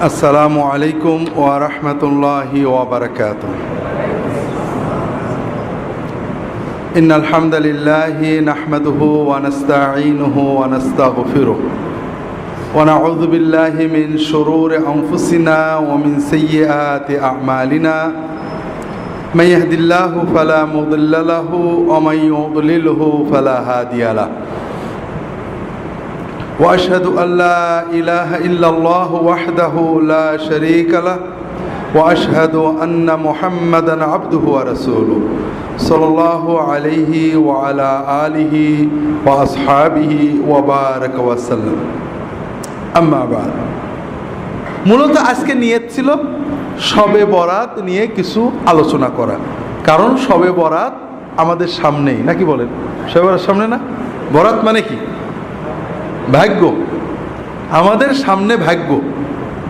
আসসালামু আলাইকুম ওয়া রাহমাতুল্লাহি ওয়া বারাকাতুহু। ইন্নাল হামদালিল্লাহি নাহমাদুহু ওয়া নাস্তাঈনুহু ওয়া নাস্তাগফিরুহু ওয়া নাউযু বিল্লাহি মিন শুরুরি আনফুসিনা ওয়া মিন সাইয়্যাতি আ'মালিনা। মান ইয়াহদিল্লাহু ফালা মুদিল্লা লাহু ওয়া মান ইউদ্লিলহু ফালা হাদিয়া লাহু। وأشهد أن لا إله إلا الله وحده لا شريك له وأشهد أن محمدا عبده ورسوله صلى الله عليه وعلى آله وأصحابه وبارك وسلم أما بعد। মূলত আজকে নিয়ত ছিল শবে বরাত নিয়ে কিছু আলোচনা করা, কারণ শবে বরাত আমাদের সামনেই, নাকি বলেন? শবে বরাত সামনে না? বরাত মানে কি? ভাগ্য, আমাদের সামনে ভাগ্য।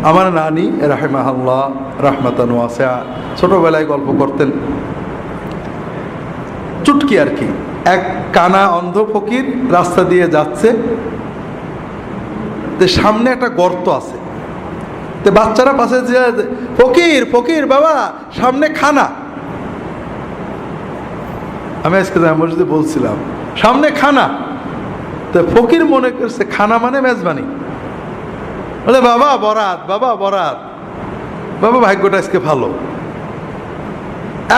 আমার নানি রাহিমাহুল্লাহ রাহমাতান ওয়াসিআ ছোটবেলায় গল্প করতেন, চুটকি আর কি। এক কানা অন্ধ ফকির রাস্তা দিয়ে যাচ্ছে, সামনে একটা গর্ত আছে, তো বাচ্চারা পাশে ফকির ফকির বাবা সামনে খানা। আমি আজকে মসজিদে বলছিলাম সামনে খানা, তো ফকির মনে করছে খানা মানে মেজবানি, বলে বাবা বরাত, বাবা বরাত, বাবা ভাগ্যটা আজকে ভালো।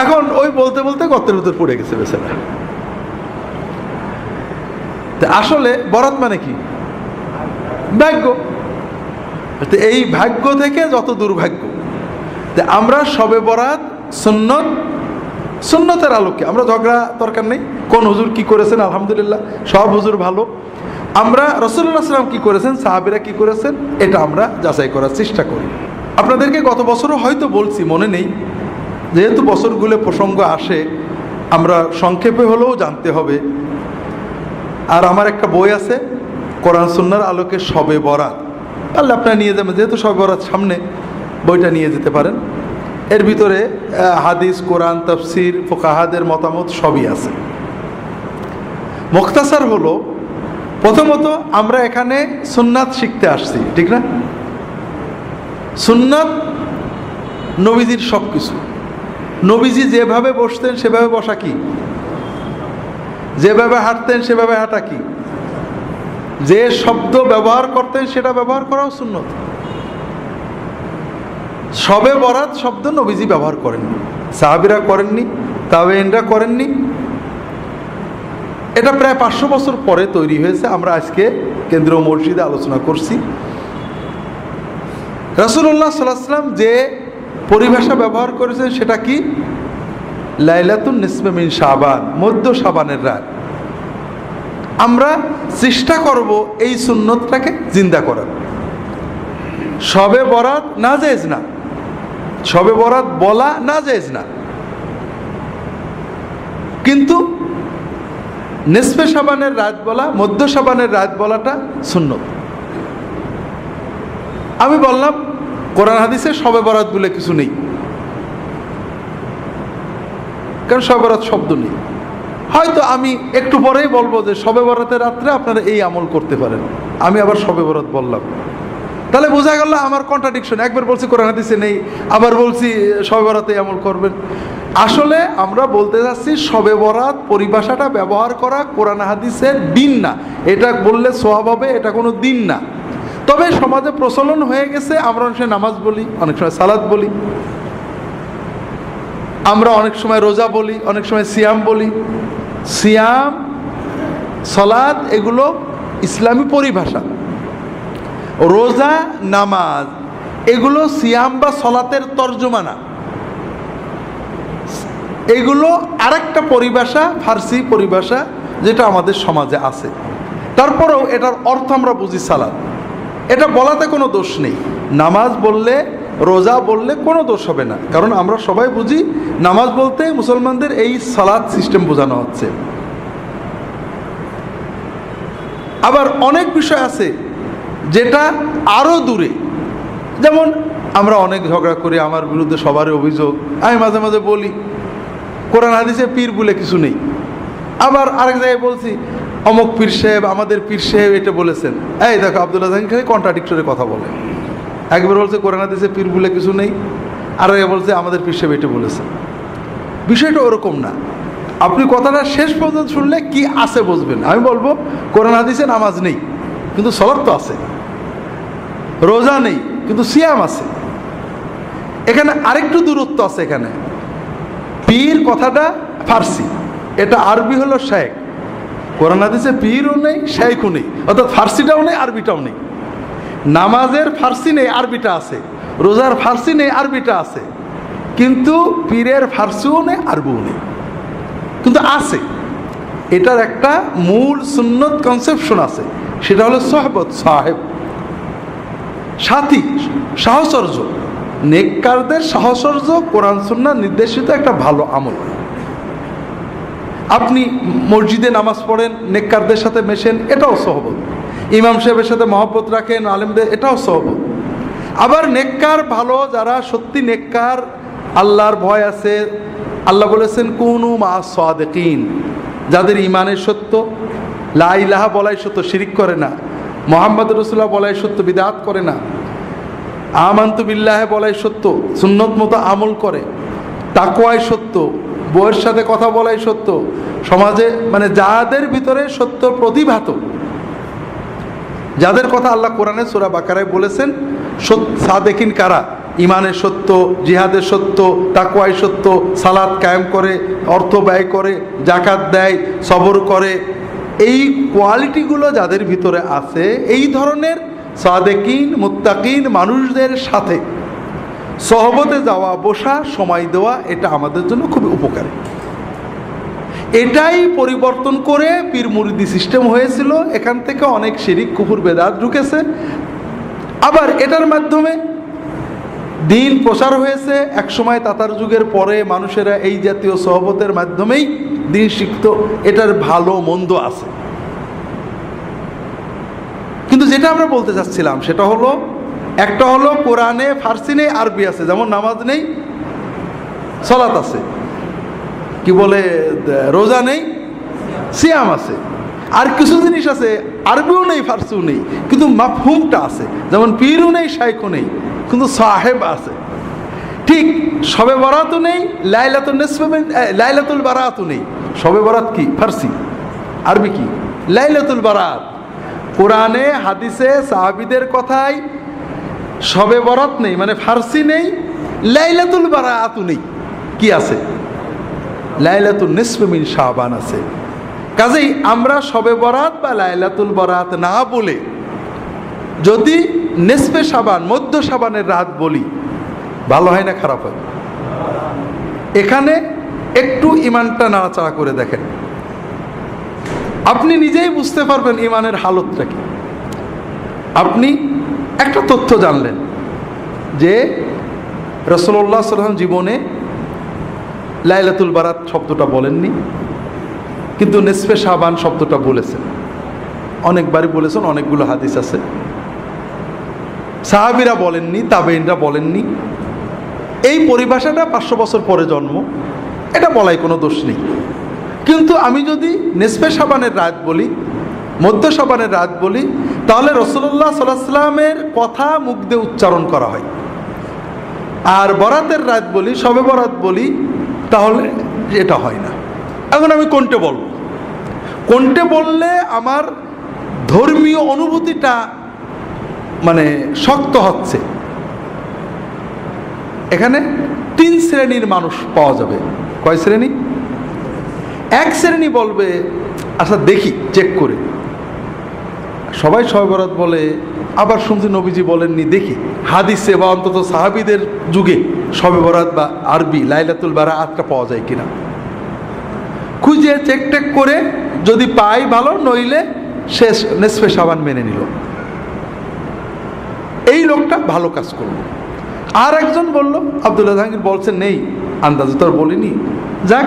এখন ওই বলতে বলতে গর্তের ভিতর পড়ে গেছে বেচারা। আসলে বরাত মানে কি? ভাগ্য। এই ভাগ্য থেকে যত দুর্ভাগ্য। আমরা শবে বরাত সুন্নতের আলোকে, আমরা ঝগড়া দরকার নেই কোন হুজুর কি করেছেন, আলহামদুলিল্লাহ সব হুজুর ভালো। আমরা রাসূলুল্লাহ সাল্লাল্লাহু আলাইহি ওয়াসাল্লাম কি করেছেন, সাহাবীরা কি করেছেন, এটা আমরা যাচাই করার চেষ্টা করি। আপনাদেরকে গত বছরও হয়তো বলছি, মনে নেই, যেহেতু বছরগুলো প্রসঙ্গ আসে আমরা সংক্ষেপে হলেও জানতে হবে। আর আমার একটা বই আছে কোরআন সুন্নাহর আলোকে শবে বরাত, তাহলে আপনারা নিয়ে যাবেন, যেহেতু শবে বরাত সামনে, বইটা নিয়ে যেতে পারেন। এর ভিতরে হাদিস, কোরআন, তাফসির, ফুকাহাদের মতামত সবই আছে। মুখতাসার হলো, প্রথমত আমরা এখানে সুন্নাত শিখতে আসছি, ঠিক না? সুন্নাত নবীজির সব কিছু। নবীজি যেভাবে বসতেন সেভাবে বসা কি? যেভাবে হাঁটতেন সেভাবে হাঁটা কি? যে শব্দ ব্যবহার করতেন সেটা ব্যবহার করাও সুন্নত। শবে বরাত শব্দ নবীজি ব্যবহার করেননি, সাহাবীরা করেননি, তাবেঈনরা করেননি। এটা প্রায় 500 বছর পরে তৈরি হয়েছে। আমরা আজকে কেন্দ্রীয় মসজিদে আলোচনা করছি। রাসূলুল্লাহ সাল্লাল্লাহু আলাইহি ওয়াসাল্লাম যে পরিভাষা ব্যবহার করেছেন সেটা কি? লাইলাতুন নিসফে মিন শাবান, মধ্য শাবানের রাত। আমরা চেষ্টা করব এই সুন্নতটাকে জিন্দা করার। শবে বরাত নাজায়েজ না, শবে বরাত বলা নাজায়েজ না, কিন্তু নিসফে শাবানের রাত বলা, মধ্য শাবানের রাত বলাটা সুন্নত। আমি বললাম কোরআন হাদিসে শবে বরাত বলে কিছু নেই, কারণ শবে বরাত শব্দ নেই। হয়তো আমি একটু পরেই বলবো যে শবে বরাতের রাত্রে আপনারা এই আমল করতে পারেন, আমি আবার শবে বরাত বললাম, তাহলে বোঝা গেল আমার কন্ট্রাডিকশন। একবার বলছি কোরআন হাদিসে নেই, আবার বলছি শবে বরাতে আমল করবেন। আসলে আমরা বলতে যাচ্ছি শবে বরাত পরিভাষাটা ব্যবহার করা কোরআন হাদিসের দিন না। এটা বললে সওয়াব হবে, এটা কোনো দিন না। তবে সমাজে প্রচলন হয়ে গেছে, আমরা অনেক সময় নামাজ বলি, অনেক সময় সালাত বলি, আমরা অনেক সময় রোজা বলি, অনেক সময় সিয়াম বলি। সিয়াম, সালাত এগুলো ইসলামী পরিভাষা। রোজা, নামাজ এগুলো সিয়াম বা সলাতের তর্জমা না, এগুলো আরেকটা পরিভাষা, ফার্সি পরিভাষা, যেটা আমাদের সমাজে আছে। তারপরেও এটার অর্থ আমরা বুঝি সালাত। এটা বলাতে কোনো দোষ নেই। নামাজ বললে, রোজা বললে কোনো দোষ হবে না, কারণ আমরা সবাই বুঝি নামাজ বলতে মুসলমানদের এই সালাত সিস্টেম বোঝানো হচ্ছে। আবার অনেক বিষয় আছে যেটা আরও দূরে, যেমন আমরা অনেক ঝগড়া করি, আমার বিরুদ্ধে সবারই অভিযোগ, আমি মাঝে মাঝে বলি কোরআন হাদিসে পীর বলে কিছু নেই। আবার আরেক জায়গায় বলছি অমুক পীর সাহেব, আমাদের পীর সাহেব এটা বলেছেন। এই দেখো আব্দুল্লাহ জাহাঙ্গীর খালি কন্ট্রাডিক্টরি কথা বলে। একবার বলছে কোরআন হাদিসে পীর বলে কিছু নেই, আর বলছে আমাদের পীর সাহেব এটা বলেছে। বিষয়টা ওরকম না। আপনি কথাটা শেষ পর্যন্ত শুনলে কি আছে বুঝবেন। আমি বলবো কোরআন হাদিসে নামাজ নেই কিন্তু সালাত তো আছে, রোজা নেই কিন্তু সিয়াম আছে। এখানে আরেকটু দূরত্ব আছে। এখানে পীর কথাটা ফার্সি, এটা আরবি হলো শেখ। কোরআন হাদিসে পীরও নেই শেখও নেই, অর্থাৎ ফার্সিটাও নেই আরবিটাও নেই। নামাজের ফার্সি নেই আরবিটা আছে, রোজার ফার্সি নেই আরবিটা আছে, কিন্তু পীরের ফার্সিও নেই আরবিও নেই, কিন্তু আছে। এটার একটা মূল সুন্নত কনসেপশন আছে, সেটা হলো সোহবত, সাহেব, সাথী, সাহচর্য। নেককারদের সাহচর্য কোরআন সুন্নাহ নির্দেশিত একটা ভালো আমল। আপনি মসজিদে নামাজ পড়েন, নেককারদের সাথে মেশেন, এটাও সোহবত। ইমাম সাহেবের সাথে মহব্বত রাখেন, আলেমদের, এটাও সোহবত। আবার নেককার ভালো যারা সত্যি নেককার, আল্লাহর ভয় আছে, আল্লাহ বলেছেন কুনু মা সাদিকিন, যাদের ইমানের সত্য, লা ইলাহা বলাই সত্য, শিরিক করে না, মুহাম্মদ রাসূলুল্লাহ বলাই সত্য, বিদআত করে না, আমানতু বিল্লাহি বলাই সত্য, সুন্নত মতো আমল করে, তাকওয়াই সত্য, বউয়ের সাথে কথা বলাই সত্য, সমাজে মানে যাদের ভিতরে সত্য প্রতিভাত, যাদের কথা আল্লাহ কোরআনে সূরা বাকারায় বলেছেন সাদেকিন কারা, ইমানের সত্য, জিহাদের সত্য, তাকওয়াই সত্য, সালাত কায়েম করে, অর্থ ব্যয় করে, জাকাত দেয়, সবর করে, এই কোয়ালিটিগুলো যাদের ভিতরে আছে, এই ধরনের সাদেকিন মুত্তাকিন মানুষদের সাথে সহবতে যাওয়া, বসা, সময় দেওয়া, এটা আমাদের জন্য খুবই উপকারী। এটাই পরিবর্তন করে পীর মুরিদি সিস্টেম হয়েছিল। এখান থেকে অনেক শিরিক কুফর বেদাত ঢুকেছে। আবার এটার মাধ্যমে দিন প্রচার হয়েছে। একসময় তাতার যুগের পরে মানুষেরা এই জাতীয় সহবতের মাধ্যমেই দিন শিখত। এটার ভালো মন্দ আছে, কিন্তু যেটা আমরা বলতে চাচ্ছিলাম সেটা হলো, একটা হলো কোরআনে ফার্সি নেই আরবি আছে, যেমন নামাজ নেই সালাত আছে, কি বলে রোজা নেই সিয়াম আছে। আর কিছু জিনিস আছে আরবিও নেই ফার্সিও নেই, কিন্তু মাফহুমটা আছে, যেমন পীরও নেই শাইখও নেই, কিন্তু সাহেব আছে। ঠিক শবে বরাতও নেই, লাইলাতুল বারাতও নেই। শবে বরাত কি ফার্সি, আরবি কি লাইলাতুল বারাত। কোরআনে হাদিসে সাহাবীদের কথায় শবে বরাত নেই, মানে ফার্সি নেই, লাইলাতুল বারাতও নেই, কি আছে লাইলাতুল নিসফ মিন শাবান আছে। কাজেই আমরা শবে বরাত বা লাইলাতুল বরাত না বলে যদি নিসফে শাবান, মধ্য শাবানের রাত বলি, ভালো হয় না খারাপ হয়? এখানে একটু ইমানটা নাড়াচাড়া করে দেখেন, আপনি নিজেই বুঝতে পারবেন ইমানের হালতটা কি। আপনি একটা তথ্য জানলেন যে রাসূলুল্লাহ সাল্লাল্লাহু আলাইহি ওয়াসাল্লাম জীবনে লাইলাতুল বারাত শব্দটা বলেননি, কিন্তু নিসফে শাবান শব্দটা বলেছেন, অনেকবারই বলেছেন, অনেকগুলো হাদিস আছে। সাহাবীরা বলেননি, তাবেঈনরা বলেননি। এই পরিভাষাটা 500 বছর পরে জন্ম, এটা বলাই কোনো দোষ নেই। কিন্তু আমি যদি নিসফে শাবানের রাত বলি, মধ্য শাবানের রাত বলি, তাহলে রাসূলুল্লাহ সাল্লাল্লাহু আলাইহি ওয়াসাল্লামের কথা মুখ দিয়ে উচ্চারণ করা হয়। আর বরাতের রাত বলি, শবে বরাত বলি, তাহলে এটা হয় না। এখন আমি কোনটা বলবো? কোনটা বললে আমার ধর্মীয় অনুভূতিটা মানে শক্ত হচ্ছে? এখানে 3 শ্রেণীর মানুষ পাওয়া যাবে। কয় শ্রেণী? এক শ্রেণী বলবে আচ্ছা দেখি চেক করে, সবাই শবে বরাত বলে, আবার শুনছি নবীজি বলেননি, দেখি হাদিসে বা অন্তত সাহাবীদের যুগে শবে বরাত বা আরবি লাইলাতুল বারাতটা পাওয়া যায় কিনা, খুঁজে চেক টেক করে যদি পাই ভালো, নইলে শেষ নিসফে শাবান মেনে নিল। এই লোকটা ভালো কাজ করলো। আর একজন বলল, আব্দুল্লাহ জাহাঙ্গীর বলছেন নেই, আন্দাজ তো আর বলিনি, যাক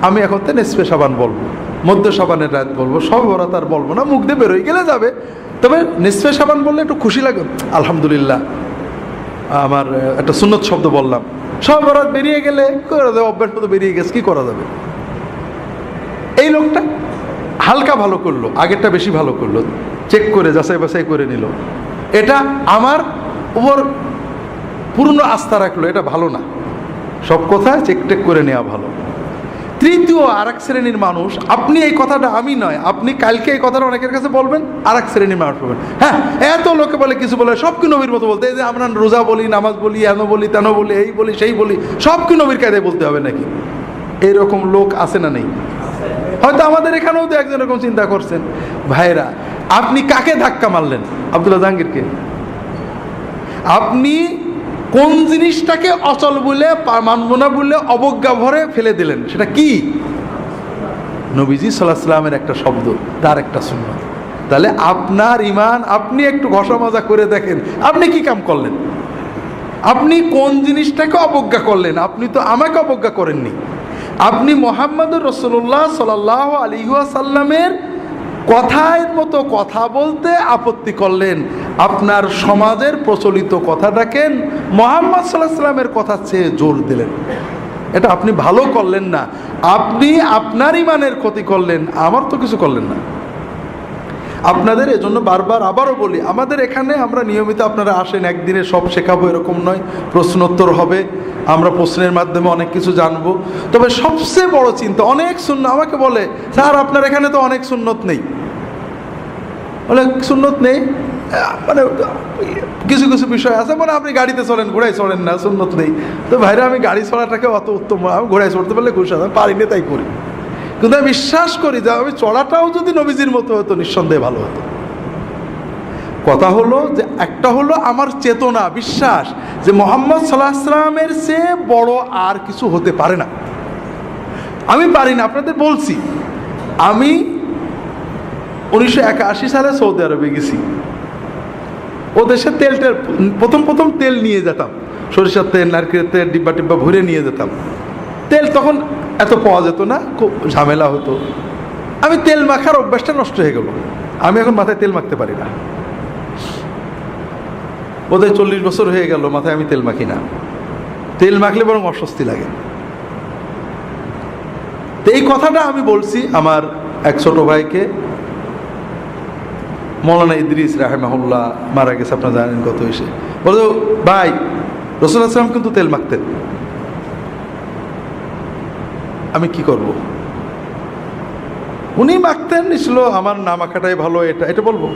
আমি এখন তো নিসফে শাবান বলবো, মধ্য শাবানের রাত বলবো, শবে বরাত আর বলবো না, মুখ দিয়ে বেরোয় গেলে যাবে। তবে নিসফে শাবান বললে একটু খুশি লাগে, আলহামদুলিল্লাহ আমার একটা সুন্নত শব্দ বললাম। শবে বরাত বেরিয়ে গেলে করে দেবে, অভ্যাস মতো বেরিয়ে গেছে, কি করা যাবে। এই লোকটা হালকা ভালো করলো, আগেরটা বেশি ভালো করলো, চেক করে যাচাই বাছাই করে নিল। এটা আমার উপর পূর্ণ আস্থা রাখলো, এটা ভালো না। সব কথা চেক করে নেওয়া ভালো। তৃতীয় আরেক শ্রেণীর মানুষ, আপনি এই কথাটা, আমি নয়, আপনি কালকে এই কথাটা অনেকের কাছে বলবেন, আরেক শ্রেণীর মানুষ বলবেন, হ্যাঁ এত লোকে বলে কিছু বলে, সব কি নবীর মতো বলতে, এই যে আমরা রোজা বলি, নামাজ বলি, এন বলি, তেন বলি, এই বলি, সেই বলি, সব কি নবীর কায়দায় বলতে হবে নাকি? এইরকম লোক আছে না নেই? হয়তো আমাদের এখানেও তো একজন এরকম চিন্তা করছেন। ভাইরা, আপনি কাকে ধাক্কা মারলেন? আব্দুল্লাহ জাহাঙ্গীরকে। আপনি কোন জিনিসটাকে অচল বলে, মানব না বলে অবজ্ঞা ভরে ফেলে দিলেন? সেটা কি? নবীজি সাল্লাল্লাহু আলাইহি ওয়াসাল্লামের একটা শব্দ, তার একটা সুন্নাত। তাহলে আপনার ঈমান, আপনি একটু ঘষা মাজা করে দেখেন, আপনি কি কাম করলেন? আপনি কোন জিনিসটাকে অবজ্ঞা করলেন? আপনি তো আমাকে অবজ্ঞা করেননি। আপনি মুহাম্মদুর রাসূলুল্লাহ সাল্লাল্লাহু আলাইহি ওয়াসাল্লামের কথার মতো কথা বলতে আপত্তি করলেন। আপনার সমাজের প্রচলিত কথাটাকে মুহাম্মদ সাল্লাল্লাহু আলাইহি ওয়াসাল্লামের কথা চেয়ে জোর দিলেন। এটা আপনি ভালো করলেন না, আপনি আপনার ঈমানের ক্ষতি করলেন, আমার তো কিছু করলেন না। আপনাদের এজন্য বারবার আবারও বলি, আমাদের এখানে আমরা নিয়মিত, আপনারা আসেন, একদিনে সব শেখাবো এরকম নয়, প্রশ্নোত্তর হবে, আমরা প্রশ্নের মাধ্যমে অনেক কিছু জানবো। তবে সবচেয়ে বড় চিন্তা, অনেক সুন্নাত আমাকে বলে, স্যার আপনার এখানে তো অনেক সুন্নত নেই। অনেক সুন্নত নেই মানে কিছু কিছু বিষয় আছে, মানে আপনি গাড়িতে চলেন, ঘোড়ায় চলেন না, সুন্নত নেই। তো ভাইরা, আমি গাড়ি চড়াটাকে অত উত্তম, আমি ঘোড়ায় চড়তে পারলে খুশি, আমি পারি না তাই করি। কিন্তু আমি বিশ্বাস করি যে আমি চড়াটাও যদি নবীজির মতো হতো, নিঃসন্দেহে ভালো হতো। কথা হলো যে, একটা হলো আমার চেতনা, বিশ্বাস যে মুহাম্মদ সাল্লাল্লাহু আলাইহি ওয়াসাল্লামের চেয়ে বড় আর কিছু হতে পারে না। আমি পারি না, আপনাদের বলছি, আমি 1981 সালে সৌদি আরবে গেছি। ও দেশে তেলটা প্রথম তেল নিয়ে যেতাম, সরিষার তেল, নারকেলের তেল, ডিব্বা টিব্বা ভরে নিয়ে যেতাম। তেল তখন এত পাওয়া যেত না, খুব ঝামেলা হতো। আমি তেল মাখার অভ্যাসটা নষ্ট হয়ে গেল, আমি এখন মাথায় তেল মাখতে পারি না। বোধহয় 40 বছর হয়ে গেল মাথায় আমি তেল মাখি না। তেল মাখলে বরং অস্বস্তি লাগে। তো এই কথাটা আমি বলছি আমার এক ছোট ভাইকে, মৌলানা ইদ্রিস রাহিমাহুল্লাহ, মারা গেছে, আপনারা জানেন কত হয়েছে। বলতো, ভাই রাসূলুল্লাহ সাল্লাল্লাহু আলাইহি ওয়াসাল্লাম কিন্তু তেল মাখতেন, আমি কি করব? উনি মাখতেন, ছিল আমার না মাখাটাই ভালো, এটা বলবো?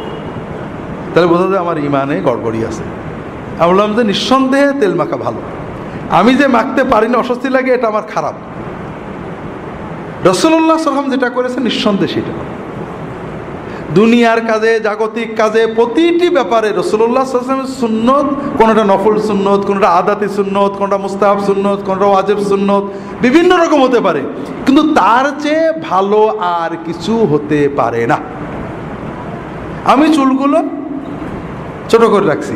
তাহলে বোঝা যায় আমার ইমানে গড়বড়ি আছে। আমি বললাম যে নিঃসন্দেহে তেল মাখা ভালো, আমি যে মাখতে পারি না, অস্বস্তি লাগে, এটা আমার খারাপ। রাসূলুল্লাহ সাল্লাল্লাহু আলাইহি ওয়াসাল্লাম যেটা করেছে নিঃসন্দেহে সেটা। দুনিয়ার কাজে, জাগতিক কাজে, প্রতিটি ব্যাপারে রাসূলুল্লাহ সাল্লাল্লাহু আলাইহি ওয়াসাল্লামের সুন্নত, কোনটা নফল সুন্নত, কোনটা আদাতি সুন্নত, কোনটা মুস্তাহাব সুন্নত, কোনটা ওয়াজিব সুন্নত, বিভিন্ন রকম হতে পারে, কিন্তু তার চেয়ে ভালো আর কিছু হতে পারে না। আমি চুলগুলো ছোট করে রাখছি।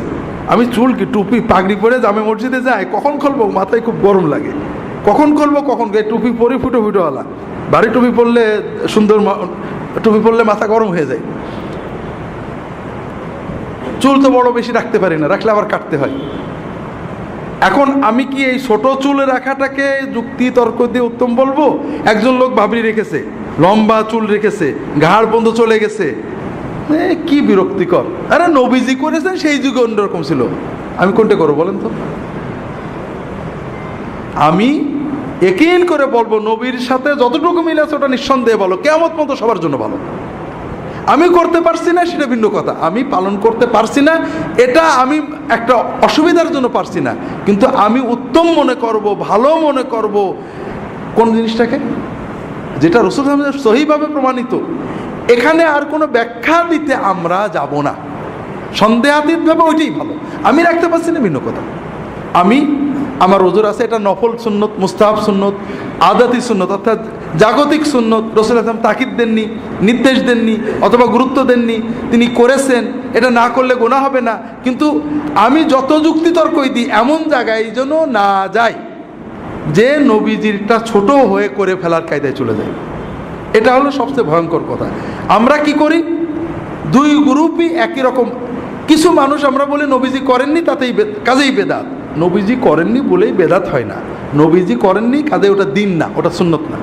আমি চুল কি টুপি পাগড়ি পরে জামে মসজিদে যাই, কখন খুলবো মাথায় খুব গরম লাগে, কখন খুলবো কখন, টুপি পরে ফুটো ফুটোওয়ালা, ভারী টুপি পরলে সুন্দর, টুপি পরলে মাথা গরম হয়ে যায়। চুল তো বড় বেশি রাখতে পারি না, রাখলে আবার কাটতে হয়। এখন আমি কি এই ছোট চুল রাখাটাকে যুক্তি তর্ক দিয়ে উত্তম বলবো? একজন লোক ভাবরি রেখেছে, লম্বা চুল রেখেছে, ঘাড় বন্ধ চলে গেছে, কি বিরক্তিকর। আরে নবীজি করেছেন, সেই যুগে অন্যরকম ছিল, আমি কোনটা করবো বলেন তো? আমি ইয়াকিন করে বলবো, নবীর সাথে যতটুকু মিল আছে ওটা নিঃসন্দেহে ভালো, কিয়ামত পর্যন্ত সবার জন্য ভালো। আমি করতে পারছি না সেটা ভিন্ন কথা, আমি পালন করতে পারছি না, এটা আমি একটা অসুবিধার জন্য পারছি না, কিন্তু আমি উত্তম মনে করব, ভালো মনে করব কোন জিনিসটাকে, যেটা রাসূল সহিভাবে প্রমাণিত। এখানে আর কোনো ব্যাখ্যা দিতে আমরা যাব না, সন্দেহাতীতভাবে ওইটাই ভালো। আমি রাখতে পারছি না ভিন্ন কথা, আমি আমার ওজোর আছে, এটা নফল সুন্নত, মুস্তাহাব সুন্নত, আদাতি সুন্নত, অর্থাৎ জাগতিক সুন্নত। রাসূলুল্লাহ সাল্লাল্লাহু আলাইহি ওয়াসাল্লাম তাকিদ দেননি, নির্দেশ দেননি, অথবা গুরুত্ব দেননি, তিনি করেছেন, এটা না করলে গুনাহ হবে না। কিন্তু আমি যত যুক্তি তর্কই দিই, এমন জায়গায় যেন না যাই যে নবীজিরটা ছোট হয়ে করে ফেলার কায়দায় চলে যায়। এটা হলো সবচেয়ে ভয়ঙ্কর কথা। আমরা কি করি, দুই গ্রুপই একই রকম। কিছু মানুষ আমরা বলি নবীজি করেননি, তাতেই কাজেই বেদাত। নবীজি করেননি বলেই বেদাত হয় না, নবীজি করেননি কাজে ওটা দিন না, ওটা সুন্নত না।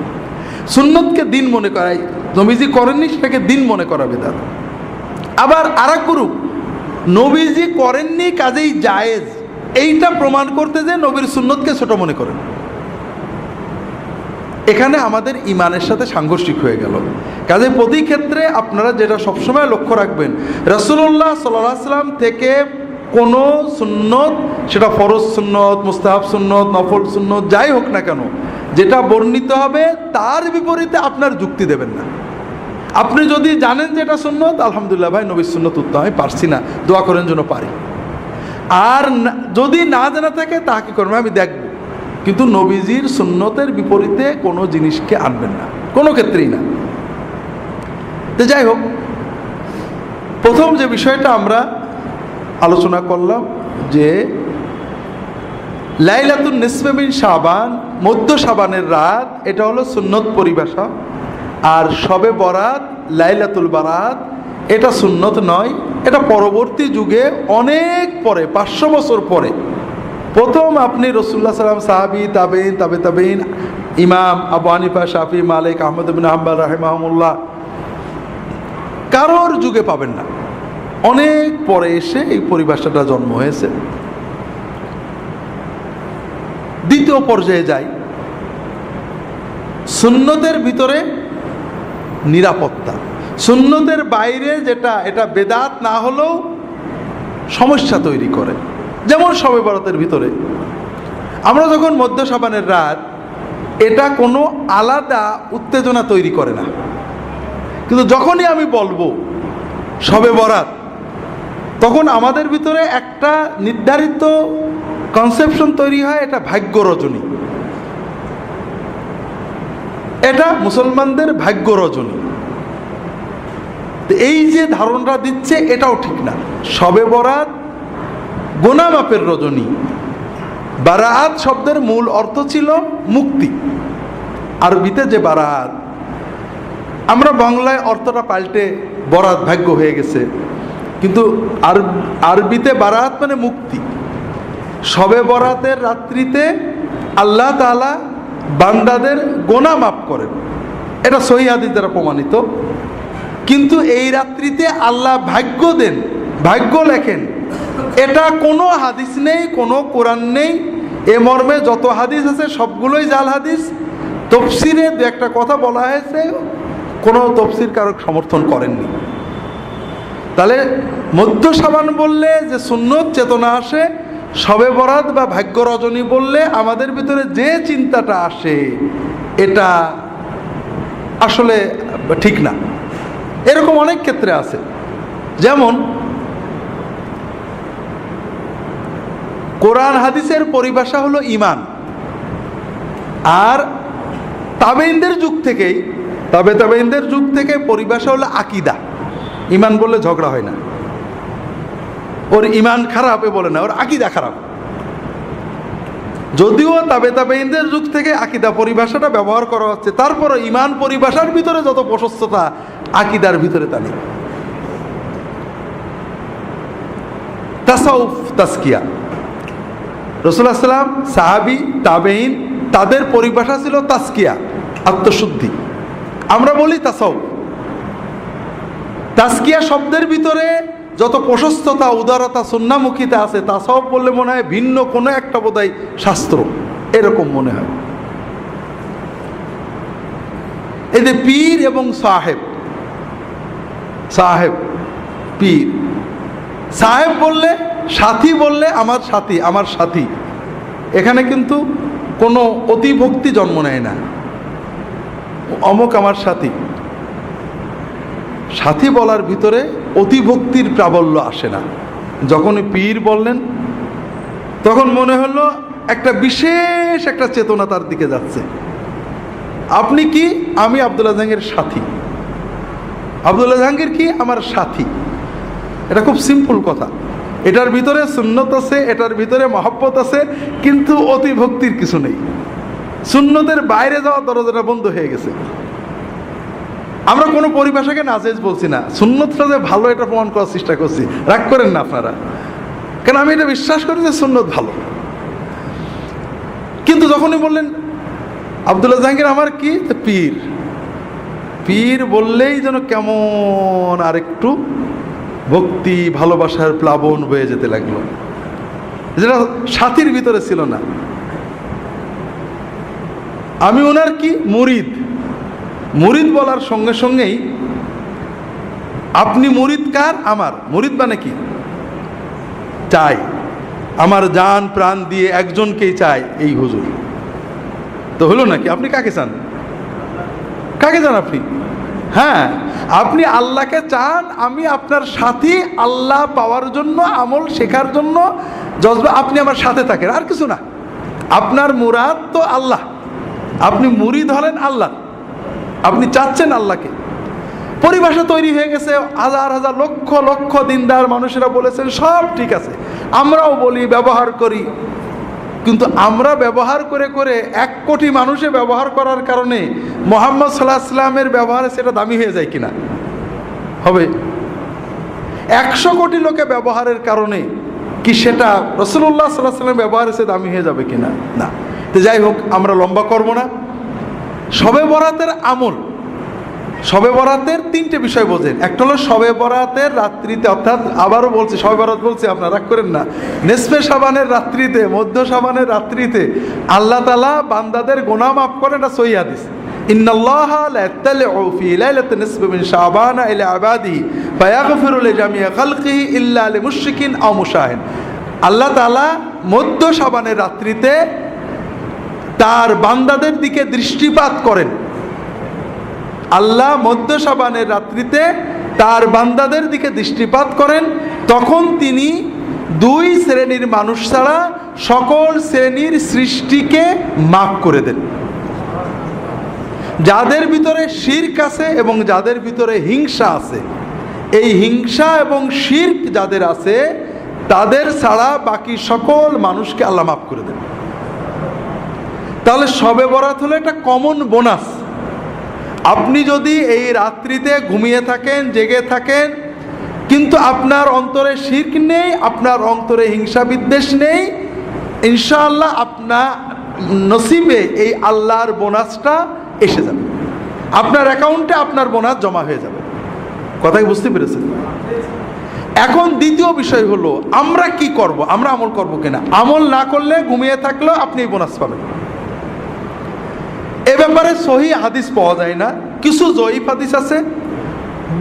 সুন্নতকে দিন মনে করাই, নবীজি করেননি সেটাকে দিন মনে করা বেদাত। আবার আরেক গ্রুপ নবীজি করেননি কাজেই জায়েজ, এইটা প্রমাণ করতে যে নবীর সুন্নতকে ছোট মনে করেন, এখানে আমাদের ইমানের সাথে সাংঘর্ষিক হয়ে গেল। কাজে প্রতি ক্ষেত্রে আপনারা যেটা সবসময় লক্ষ্য রাখবেন, রাসূলুল্লাহ সাল্লাল্লাহু আলাইহি ওয়াসাল্লাম থেকে কোনো সুন্নত, সেটা ফরজ সুন্নত, মুস্তাহাব সুন্নত, নফল সুন্নত, যাই হোক না কেন, যেটা বর্ণিত হবে তার বিপরীতে আপনার যুক্তি দেবেন না। আপনি যদি জানেন যে এটা সুন্নত, আলহামদুলিল্লাহ ভাই নবীর সুন্নত উত্তম, আমি পারছি না, দোয়া করেন যেন পারি। আর যদি না জানা থাকে তা কি করবেন, আমি দেখব, কিন্তু নবীজির সুন্নতের বিপরীতে কোনো জিনিসকে আনবেন না, কোনো ক্ষেত্রেই না। তো যাই হোক, প্রথম যে বিষয়টা আমরা আলোচনা করলাম যে লাইলাতুন নিসফে মিন শাবান, মধ্য শাবানের রাত, এটা হলো সুন্নত পরিভাষা। আর শবে বরাত, লাইলাতুল বারাত, এটা সুন্নত নয়, এটা পরবর্তী যুগে অনেক পরে, 500 বছর পরে প্রথম আপনি রাসূলুল্লাহ সাল্লাল্লাহু আলাইহি ওয়াসাল্লাম, সাহাবী, তাবেঈন, তাবেঈন, ইমাম আবু হানিফা, শাফি, মালিক, আহমদ ইবনে হাম্বল রাহিমাহুল্লাহ, কারোর যুগে পাবেন না। অনেক পরে এসে এই পরিভাষাটা জন্ম হয়েছে। দ্বিতীয় পর্যায়ে যাই, সুন্নতের ভিতরে নিরাপত্তা। সুন্নতের বাইরে যেটা, এটা বেদাত না হলেও সমস্যা তৈরি করে। যেমন শবে বরাতের ভিতরে আমরা যখন মধ্য শাবানের রাত, এটা কোনো আলাদা উত্তেজনা তৈরি করে না, কিন্তু যখনই আমি বলবো শবে বরাত, তখন আমাদের ভিতরে একটা নির্ধারিত কনসেপশন তৈরি হয়, এটা ভাগ্য রজনী, এটা মুসলমানদের ভাগ্য রজনী। এই যে ধারণাটা দিচ্ছে এটাও ঠিক না। শবে বরাত গুনাহ মাপের রজনী। বারাত শব্দের মূল অর্থ ছিল মুক্তি, আরবিতে যে বারাত, আমরা বাংলায় অর্থটা পাল্টে বরাত ভাগ্য হয়ে গেছে, কিন্তু আরবিতে বারাত মানে মুক্তি। শবে বরাতের রাত্রিতে আল্লাহ তাআলা বান্দাদের গুনাহ মাফ করেন, এটা সহিহ হাদিস দ্বারা প্রমাণিত। কিন্তু এই রাত্রিতে আল্লাহ ভাগ্য দেন, ভাগ্য লেখেন, এটা কোনো হাদিস নেই, কোনো কোরআন নেই। এ মর্মে যত হাদিস আছে সবগুলোই জাল হাদিস। তফসিরে দু একটা কথা বলা হয়েছে, কোনো তফসির কারক সমর্থন করেননি। তাহলে মধ্য শাবান বললে যে সুন্নত চেতনা আসে, শবে বরাত বা ভাগ্য রজনী বললে আমাদের ভিতরে যে চিন্তাটা আসে এটা আসলে ঠিক না। এরকম অনেক ক্ষেত্রে আছে, যেমন কোরআন হাদিসের পরিভাষা হলো ঈমান, আর তাবেঈনদের যুগ থেকেই, তাবেঈনদের যুগ থেকে পরিভাষা হলো আকীদা। ঈমান বললে ঝগড়া হয় না, ওর ঈমান খারাপ এ বলে না, ওর আকীদা খারাপ। যদিও তাবেঈনদের যুগ থেকে আকীদা পরিভাষাটা ব্যবহার করা হচ্ছে, তারপরও ঈমান পরিভাষার ভিতরে যত প্রশস্ততা আকীদার ভিতরে তা নেই। তাসাউফ, তাসকিয়া, রাসূলুল্লাহ সাল্লাল্লাহু আলাইহি ওয়াসাল্লাম, সাহাবী, তাবেঈন, তাদের পরিভাষা ছিল তাসকিয়া, আত্মশুদ্ধি। আমরা বলি তাসাউফ। তাসকিয়া শব্দের ভিতরে যত প্রশস্ততা, উদারতা, সুন্নাহমুখিতা আছে, তাসাউফ বললে মনে হয় ভিন্ন কোনো একটা বোধহয় শাস্ত্র, এরকম মনে হয়। এই যে পীর এবং সাহেব, সাহেব পীর, সাহেব বললে, সাথী বললে আমার সাথী, আমার সাথী, এখানে কিন্তু কোনো অতিভক্তি জন্ম নেয় না, অমুক আমার সাথী। সাথী বলার ভিতরে অতিভক্তির প্রাবল্য আসে না। যখনই পীর বললেন তখন মনে হলো একটা বিশেষ একটা চেতনা তার দিকে যাচ্ছে। আপনি কি? আমি আব্দুল্লাহ জাহাঙ্গীরের সাথী। আব্দুল্লাহ জাহাঙ্গীর কি? আমার সাথী। এটা খুব সিম্পল কথা। এটার ভিতরে সুন্নত আছে, এটার ভিতরে মহব্বত আছে, কিন্তু অতিভক্তির কিছু নেই। সুন্নতের বাইরে যাওয়ার দরজাটা বন্ধ হয়ে গেছে। আমরা কোনো পরিভাষাকে নাজেজ বলছি না, সুন্নতটা যে ভালো এটা প্রমাণ করার চেষ্টা করছি। রাগ করেন না আপনারা, কারণ আমি এটা বিশ্বাস করি যে সুন্নত ভালো। কিন্তু যখনই বললেন আব্দুল্লাহ জাহাঙ্গীর আমার কি? পীর। পীর বললেই যেন কেমন আরেকটু ভক্তি ভালোবাসার প্লাবন বয়ে যেতে লাগলো, যেটা সাথীর ভিতরে ছিল না। আমি ওনার কি মুরিদ, মুরিদ বলার সঙ্গে সঙ্গেই আপনি মুরিদ কার? আমার। মুরিদ মানে কি? চাই, আমার জান প্রাণ দিয়ে একজনকেই চাই, এই হুজুর। তো হলো নাকি? আপনি কাকে চান? কাকে চান আপনি? হ্যাঁ, আপনি আল্লাহকে চান। আমি আপনার সাথী, আল্লাহ পাওয়ার জন্য, আমল শেখার জন্য জজবা। আপনি আমার সাথে থাকেন, আর কিছু না। আপনার মুরাদ তো আল্লাহ, আপনি মুরিদ হলেন আল্লাহ, আপনি চাচ্ছেন আল্লাহকে। পরিভাষা তৈরি হয়ে গেছে, হাজার হাজার লক্ষ লক্ষ দিনদার মানুষেরা বলেছেন সব ঠিক আছে, আমরাও বলি, ব্যবহার করি। কিন্তু আমরা ব্যবহার করে করে 1 কোটি মানুষে ব্যবহার করার কারণে মুহাম্মদ সাল্লাল্লাহু আলাইহি ওয়াসাল্লামের ব্যবহারে সেটা দামি হয়ে যায় কিনা? হবে। 100 কোটি লোকে ব্যবহারের কারণে কি সেটা রাসূলুল্লাহ সাল্লাল্লাহু আলাইহি ওয়াসাল্লামের ব্যবহারে সে দামি হয়ে যাবে কিনা? না। তো যাই হোক, আমরা লম্বা করব না। শবে বরাতের আমল, শবে বরাতের 3টে বিষয় বোঝেন। একটা হলো শবে বরাতের রাত্রিতে, অর্থাৎ আবারও বলছি, শবে বরাত বলছি, আপনারা রাগ করেন না, নিসফে শাবানের রাত্রিতে, মধ্য শাবানের রাত্রিতে আল্লাহ তাআলা বান্দাদের গুনাহ মাফ করেন। এটা সহিহ হাদিস। ইন্নাল্লাহা লা ইয়াত্তালিউ ফি লাইলাতিন নিসফি মিন শাবান ইলা ইবাদিহি ফায়াগফিরু লিজামিই খালকিহি ইল্লা লিমুশরিকিন আও মুশাহিন। আল্লাহ তাআলা মধ্য শাবানের রাত্রিতে তার বান্দাদের দিকে দৃষ্টিপাত করেন। আল্লাহ মধ্য শাবানের রাত্রিতে তার বান্দাদের দিকে দৃষ্টিপাত করেন। তখন তিনি 2 শ্রেণীর মানুষ ছাড়া সকল শ্রেণীর সৃষ্টিকে মাফ করে দেন। যাদের ভিতরে শিরক আছে এবং যাদের ভিতরে হিংসা আছে, এই হিংসা এবং শিরক যাদের আছে তাদের ছাড়া বাকি সকল মানুষকে আল্লাহ মাফ করে দেন। তাহলে শবে বরাত হলো একটা কমন বোনাস। আপনি যদি এই রাত্রিতে ঘুমিয়ে থাকেন, জেগে থাকেন, কিন্তু আপনার অন্তরে শিরক নেই, আপনার অন্তরে হিংসা বিদ্বেষ নেই, ইনশাআল্লাহ আপনার নসিবে এই আল্লাহর বোনাসটা এসে যাবে, আপনার অ্যাকাউন্টে আপনার বোনাস জমা হয়ে যাবে। কথা কি বুঝতে পেরেছেন? এখন দ্বিতীয় বিষয় হলো আমরা কি করব, আমরা আমল করব কিনা। আমল না করলে, ঘুমিয়ে থাকলেও আপনি এই বোনাস পাবেন। এ ব্যাপারে সহিহ হাদিস পাওয়া যায় না, কিছু জয়ীফ হাদিস আছে।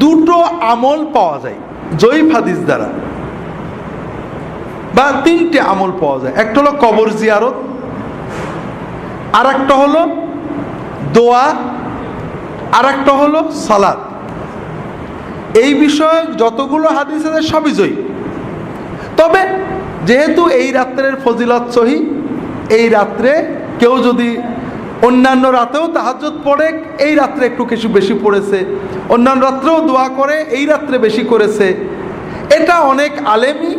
2টো আমল পাওয়া যায় জয়ীফ হাদিস দ্বারা, বা 3টে আমল পাওয়া যায়। একটা হলো কবর জিয়ারত, আর একটা হলো দোয়া, আর একটা হলো সালাত। এই বিষয়ে যতগুলো হাদিস আছে সবই জয়ীফ। তবে যেহেতু এই রাত্রের ফজিলত সহিহ, এই রাত্রে কেউ যদি অন্যান্য রাতেও তাহাজ্জুদ পড়ে, এই রাত্রে একটু কিছু বেশি পড়েছে, অন্যান্য রাত্রেও দোয়া করে, এই রাত্রে বেশি করেছে, এটা অনেক আলেমই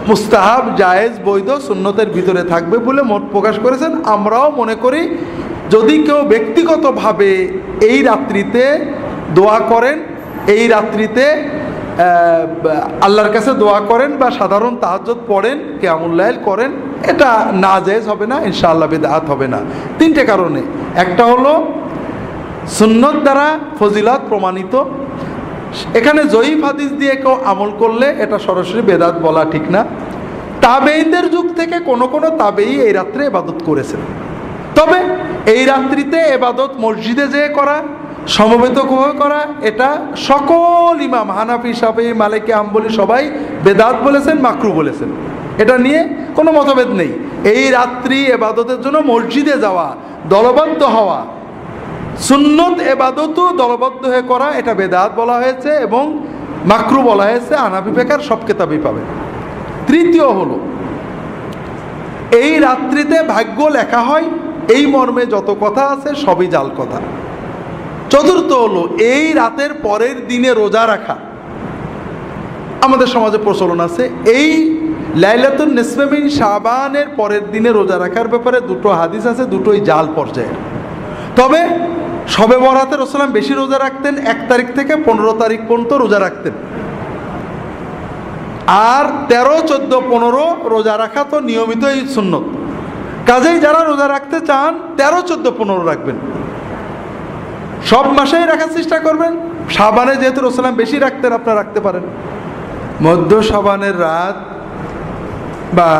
মুস্তাহাব, জায়েজ, বৈধ, সুন্নতের ভিতরে থাকবে বলে মত প্রকাশ করেছেন। আমরাও মনে করি যদি কেউ ব্যক্তিগতভাবে এই রাত্রিতে দোয়া করেন, এই রাত্রিতে আল্লাহর কাছে দোয়া করেন বা সাধারণ তাহাজ্জুদ পড়েন, কিয়ামুল লাইল করেন, এটা নাজায়েজ হবে না, ইনশাআল্লাহ বিদআত হবে না। 3টে কারণে। একটা হলো সুন্নত দ্বারা ফজিলত প্রমাণিত। এখানে জয়ীফ হাদিস দিয়ে কেউ আমল করলে এটা সরাসরি বেদাত বলা ঠিক না। তাবেঈদের যুগ থেকে কোনো কোনো তাবেঈ এই রাত্রে ইবাদত করেছেন। তবে এই রাত্রিতে ইবাদত মসজিদে যেয়ে করা, সমবেতভাবে করা, এটা সকল ইমাম হানাফি, শাফিঈ, মালিকি, হাম্বলি সবাই বেদাত বলেছেন, মাকরুহ বলেছেন। এটা নিয়ে কোনো মতভেদ নেই। এই রাত্রি ইবাদতের জন্য মসজিদে যাওয়া, দলবদ্ধ হওয়া, সুন্নত ইবাদতও দলবদ্ধ হয়ে করা, এটা বেদাত বলা হয়েছে এবং মাকরুহ বলা হয়েছে। হানাফি ফিকহের সব কিতাবেই পাবেন। তৃতীয় হলো এই রাত্রিতে ভাগ্য লেখা হয়, এই মর্মে যত কথা আছে সবই জাল কথা। চতুর্থ হলো এই রাতের পরের দিনে রোজা রাখা। আমাদের সমাজে প্রচলন আছে এই লাইলাতুন নিসফে মিন শাবানের পরের দিনে রোজা রাখার ব্যাপারে 2টো হাদিস আছে, 2টোই জাল পর্যায়ের। তবে শবে বরাতে রাসূলুল্লাহ বেশি রোজা রাখতেন, 1 তারিখ থেকে 15 তারিখ পর্যন্ত রোজা রাখতেন। আর 13, 14, 15 রোজা রাখা তো নিয়মিতই সুন্নত। কাজেই যারা রোজা রাখতে চান 13, 14, 15 রাখবেন। সব মাসেই রাখার চেষ্টা করবেন, শাবানে যেহেতু রাসূলুল্লাহ বেশি রাখতেন, আপনারা রাখতে পারেন। মধ্য শাবানের রাত বা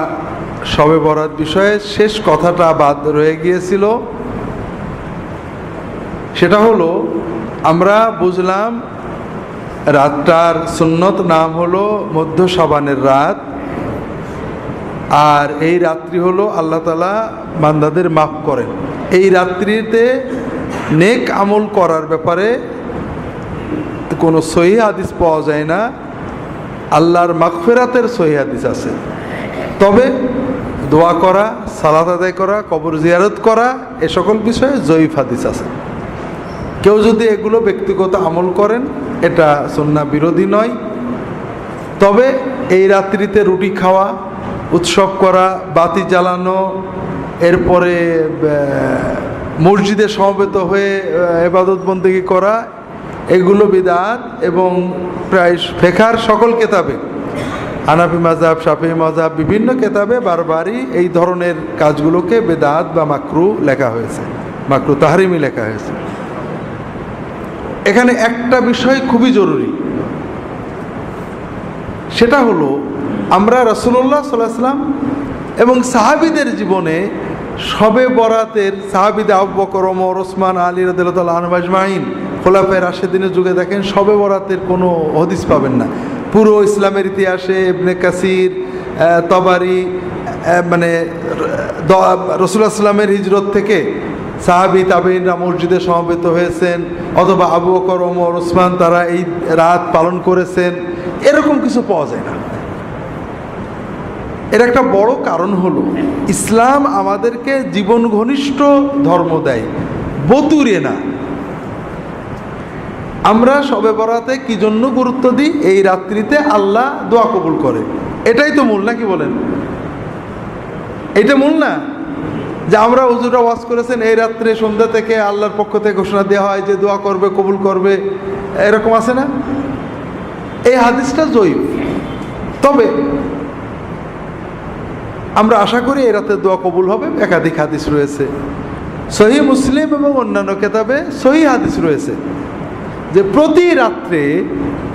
শবে বরাত বিষয়ে শেষ কথাটা বাদ রয়ে গিয়েছিল। সেটা হলো, আমরা বুঝলাম রাতটার সুন্নত নাম হলো মধ্য শাবানের রাত, আর এই রাত্রি হলো আল্লাহ তাআলা বান্দাদের মাফ করেন। এই রাত্রিতে নেক আমল করার ব্যাপারে কোনো সহিহ হাদিস পাওয়া যায় না। আল্লাহর মাগফিরাতের সহিহ হাদিস আছে, তবে দোয়া করা, সালাত আদায় করা, কবর জিয়ারত করা, এ সকল বিষয়ে জয়ীফ হাদিস আছে। কেউ যদি এগুলো ব্যক্তিগত আমল করেন, এটা সুন্নাহ বিরোধী নয়। তবে এই রাত্রিতে রুটি খাওয়া, উৎসব করা, বাতি জ্বালানো, এরপরে মসজিদে সমবেত হয়ে ইবাদত বন্দেগী করা, এগুলো বিদআত। এবং প্রায় ফিকহের সকল কিতাবে, হানাফি মাযহাব, শাফিঈ মাযহাব, বিভিন্ন কিতাবে বারবারই এই ধরনের কাজগুলোকে বিদআত বা মাকরুহ লেখা হয়েছে, মাকরুহ তাহরিমি লেখা হয়েছে। এখানে একটা বিষয় খুবই জরুরি, সেটা হলো আমরা রাসূলুল্লাহ সাল্লাল্লাহু আলাইহি ওয়াসাল্লাম এবং সাহাবীদের জীবনে শবে বরাতের, সাহাবীদের আবু বকর, ওমর, ওসমান, আলী রাদিয়াল্লাহু তাআলা আনহুম আজমাইন, খোলাফায়ে রাশেদিনের যুগে দেখেন শবে বরাতের কোনো হাদিস পাবেন না। পুরো ইসলামের ইতিহাসে ইবনে কাসির, তবারি, মানে রাসূলুল্লাহ সাল্লামের হিজরত থেকে সাহাবী তাবেঈনরা মসজিদে সমবেত হয়েছেন, অথবা আবু বকর, ওমর, ওসমান তারা এই রাত পালন করেছেন, এরকম কিছু পাওয়া যায় না। এর একটা বড় কারণ হলো, ইসলাম আমাদেরকে জীবন ঘনিষ্ঠ ধর্ম দেয়, বতুরে না। আমরা শবে বরাতে কি জন্য গুরুত্ব দিই? এই রাত্রিতে আল্লাহ দোয়া কবুল করে, এটাই তো মূল, নাকি বলেন? এটা মূল না যে আমরা হুজুররা ওয়াজ করেছেন এই রাত্রে সন্ধ্যা থেকে আল্লাহর পক্ষ থেকে ঘোষণা দেওয়া হয় যে দোয়া করবে, কবুল করবে, এরকম আছে না? এই হাদিসটা জয়ীফ। তবে আমরা আশা করি এই রাতে দোয়া কবুল হবে। একাধিক হাদিস রয়েছে, সহিহ মুসলিম এবং অন্যান্য কিতাবে সহিহ হাদিস রয়েছে যে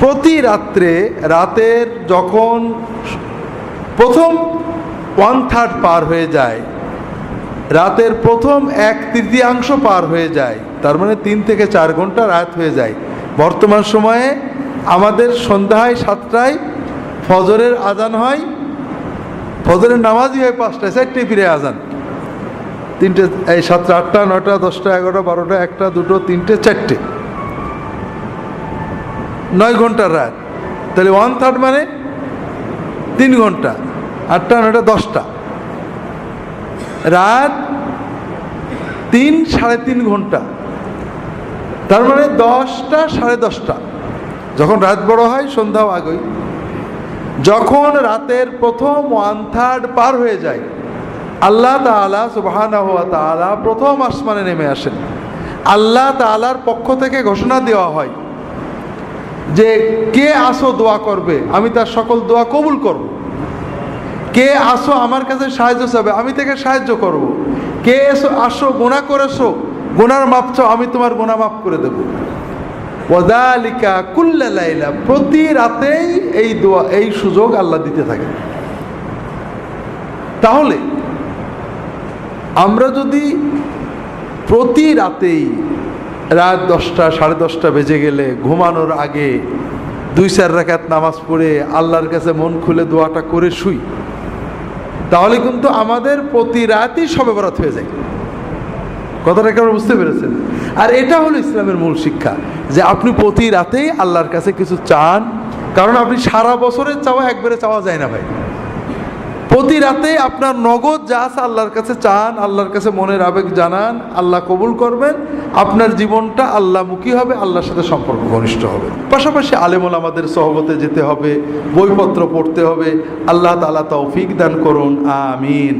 প্রতি রাত্রে রাতের যখন প্রথম 1/3 পার হয়ে যায়, রাতের প্রথম 1/3 পার হয়ে যায়, তার মানে 3 থেকে 4 ঘন্টা রাত হয়ে যায়। বর্তমান সময়ে আমাদের সন্ধ্যায় 7টায় ফজরের আজান হয়, ফজরের নামাজই হয় 5টায়, 4টায় ফিরে আজান, 3টে, এই 7টা, 8টা, 9টা, 10টা, 11টা, 12টা, 1টা, 2টো, 3টে, 4টে, 9 ঘন্টার রাত। তাহলে 1/3 মানে 3 ঘন্টা, 8টা, 9টা, 10টা, রাত 3 সাড়ে 3 ঘন্টা, তার মানে 10টা, সাড়ে 10টা। যখন রাত বড় হয় সন্ধ্যাও আগেই। যখন রাতের প্রথম 1/3 পার হয়ে যায়, আল্লাহ তাআলা সুবহানাহু ওয়া তাআলা প্রথম আসমানে নেমে আসেন। আল্লাহ তাআলার পক্ষ থেকে ঘোষণা দেওয়া হয় যে কে আসো দোয়া করবে, আমি তার সকল দোয়া কবুল করব। কে আসো আমার কাছে সাহায্য চাবে, আমি তাকে সাহায্য করব। কে আসো গুনাহ করেছো, গুনার মাপ চাও, আমি তোমার গুনাহ মাফ করে দেব। ওয়াযালিকা কুল্লা লাইলা, প্রতি রাতেই এই দোয়া, এই সুযোগ আল্লাহ দিতে থাকে। তাহলে আমরা যদি প্রতি রাতেই রাত 10টা, সাড়ে 10টা বেজে গেলে ঘুমানোর আগে 2-4 রাকাত নামাজ পড়ে আল্লাহর কাছে মন খুলে দোয়াটা করে শুই, তাহলে কিন্তু আমাদের প্রতি রাতই শবে বরাত হয়ে যায়। কথাটা কি আপনারা বুঝতে পেরেছেন? আর এটা হলো ইসলামের মূল শিক্ষা, যে আপনি প্রতি রাতেই আল্লাহর কাছে কিছু চান, কারণ আপনি সারা বছরের চাওয়া একবারে চাওয়া যায় না ভাই। প্রতি রাতে আপনার নগদ যা আছে আল্লাহর কাছে চান, আল্লাহর কাছে মনের আবেগ জানান, আল্লাহ কবুল করবেন, আপনার জীবনটা আল্লাহমুখী হবে, আল্লাহর সাথে সম্পর্ক ঘনিষ্ঠ হবে। পাশাপাশি আলেম ওলামাদের সহবতে যেতে হবে, বইপত্র পড়তে হবে। আল্লাহ তাআলা তৌফিক দান করুন, আমিন।